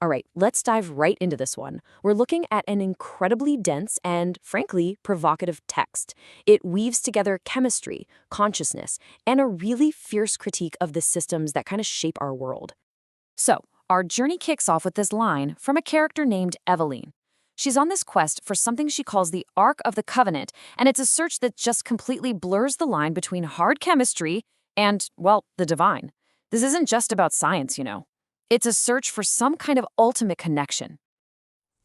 All right, let's dive right into this one. We're looking at an incredibly dense and, frankly, provocative text. It weaves together chemistry, consciousness, and a really fierce critique of the systems that kind of shape our world. So, our journey kicks off with this line from a character named Eveline. She's on this quest for something she calls the Ark of the Covenant, and it's a search that just completely blurs the line between hard chemistry and, well, the divine. This isn't just about science, you know. It's a search for some kind of ultimate connection.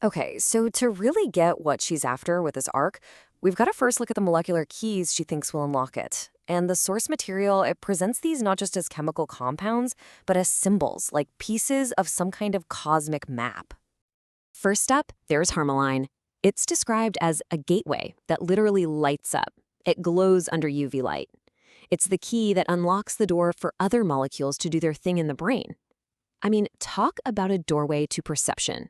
Okay, so to really get what she's after with this arc, we've got to first look at the molecular keys she thinks will unlock it. And the source material, it presents these not just as chemical compounds, but as symbols, like pieces of some kind of cosmic map. First up, there's Harmaline. It's described as a gateway that literally lights up. It glows under UV light. It's the key that unlocks the door for other molecules to do their thing in the brain. I mean, talk about a doorway to perception.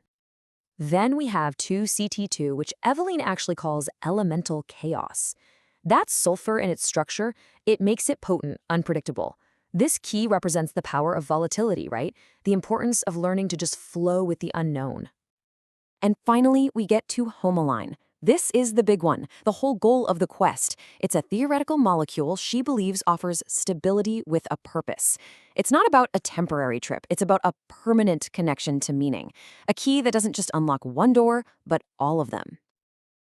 Then we have 2CT2, which Eveline actually calls elemental chaos. That's sulfur in its structure. It makes it potent, unpredictable. This key represents the power of volatility, right? The importance of learning to just flow with the unknown. And finally, we get to Homoline. This is the big one, the whole goal of the quest. It's a theoretical molecule she believes offers stability with a purpose. It's not about a temporary trip, it's about a permanent connection to meaning. A key that doesn't just unlock one door, but all of them.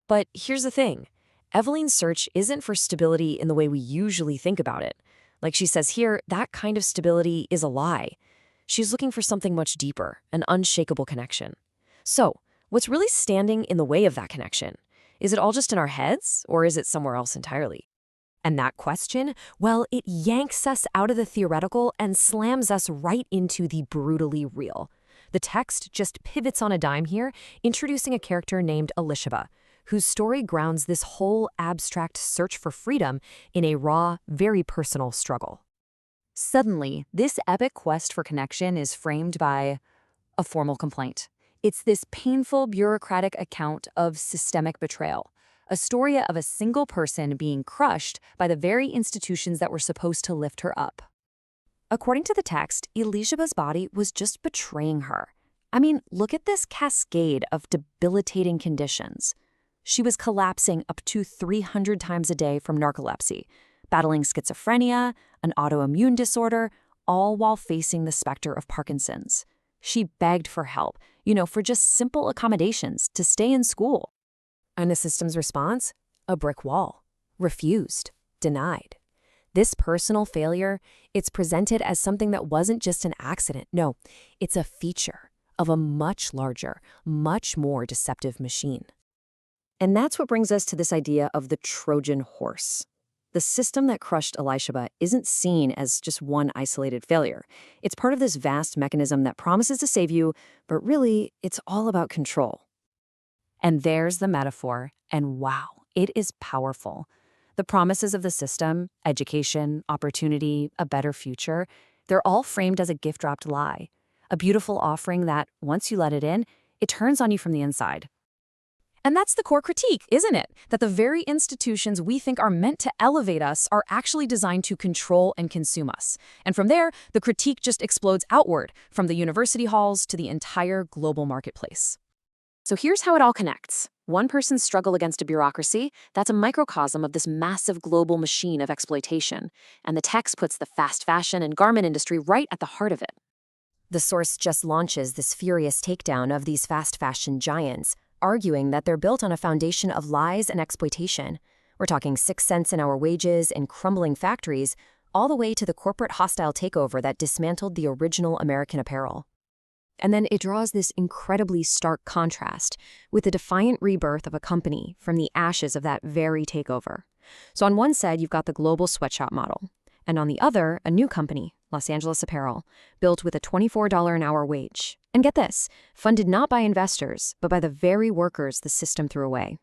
But here's the thing. Eveline's search isn't for stability in the way we usually think about it. Like she says here, that kind of stability is a lie. She's looking for something much deeper, an unshakable connection. So, what's really standing in the way of that connection? Is it all just in our heads, or is it somewhere else entirely? And that question, well, it yanks us out of the theoretical and slams us right into the brutally real. The text just pivots on a dime here, introducing a character named Elishaba, whose story grounds this whole abstract search for freedom in a raw, very personal struggle. Suddenly, this epic quest for connection is framed by a formal complaint. It's this painful bureaucratic account of systemic betrayal, a story of a single person being crushed by the very institutions that were supposed to lift her up. According to the text, Elishaba's body was just betraying her. I mean, look at this cascade of debilitating conditions. She was collapsing up to 300 times a day from narcolepsy, battling schizophrenia, an autoimmune disorder, all while facing the specter of Parkinson's. She begged for help, for just simple accommodations to stay in school. And the system's response? A brick wall. Refused. Denied. This personal failure, it's presented as something that wasn't just an accident. No, it's a feature of a much larger, much more deceptive machine. And that's what brings us to this idea of the Trojan horse. The system that crushed Elishaba isn't seen as just one isolated failure. It's part of this vast mechanism that promises to save you, but really, it's all about control. And there's the metaphor, and wow, it is powerful. The promises of the system, education, opportunity, a better future, they're all framed as a gift-wrapped lie. A beautiful offering that, once you let it in, it turns on you from the inside. And that's the core critique, isn't it? That the very institutions we think are meant to elevate us are actually designed to control and consume us. And from there, the critique just explodes outward, from the university halls to the entire global marketplace. So here's how it all connects. One person's struggle against a bureaucracy, that's a microcosm of this massive global machine of exploitation. And the text puts the fast fashion and garment industry right at the heart of it. The source just launches this furious takedown of these fast fashion giants, arguing that they're built on a foundation of lies and exploitation. We're talking 6 cents an hour wages and crumbling factories, all the way to the corporate hostile takeover that dismantled the original American apparel. And then it draws this incredibly stark contrast with the defiant rebirth of a company from the ashes of that very takeover. So on one side, you've got the global sweatshop model, and on the other, a new company, Los Angeles Apparel, built with a $24 an hour wage. And get this, funded not by investors, but by the very workers the system threw away.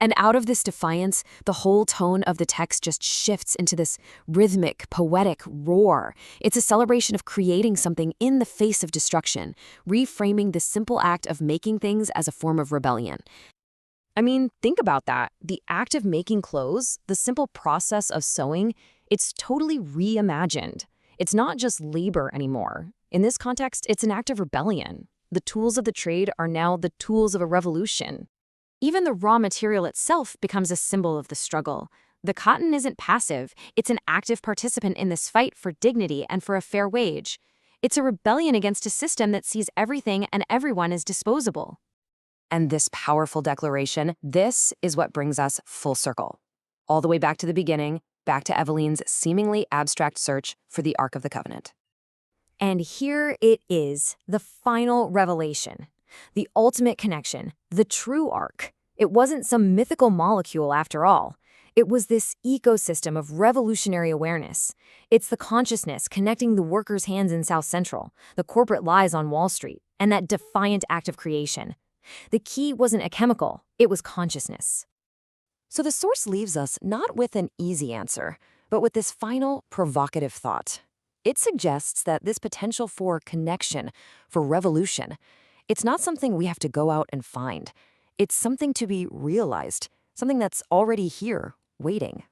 And out of this defiance, the whole tone of the text just shifts into this rhythmic, poetic roar. It's a celebration of creating something in the face of destruction, reframing the simple act of making things as a form of rebellion. I mean, think about that. The act of making clothes, the simple process of sewing, it's totally reimagined. It's not just labor anymore. In this context, it's an act of rebellion. The tools of the trade are now the tools of a revolution. Even the raw material itself becomes a symbol of the struggle. The cotton isn't passive, it's an active participant in this fight for dignity and for a fair wage. It's a rebellion against a system that sees everything and everyone as disposable. And this powerful declaration, this is what brings us full circle. All the way back to the beginning, back to Eveline's seemingly abstract search for the Ark of the Covenant. And here it is, the final revelation. The ultimate connection, the true Ark. It wasn't some mythical molecule after all. It was this ecosystem of revolutionary awareness. It's the consciousness connecting the workers' hands in South Central, the corporate lies on Wall Street, and that defiant act of creation. The key wasn't a chemical, it was consciousness. So the source leaves us not with an easy answer, but with this final provocative thought. It suggests that this potential for connection, for revolution, it's not something we have to go out and find. It's something to be realized, something that's already here, waiting.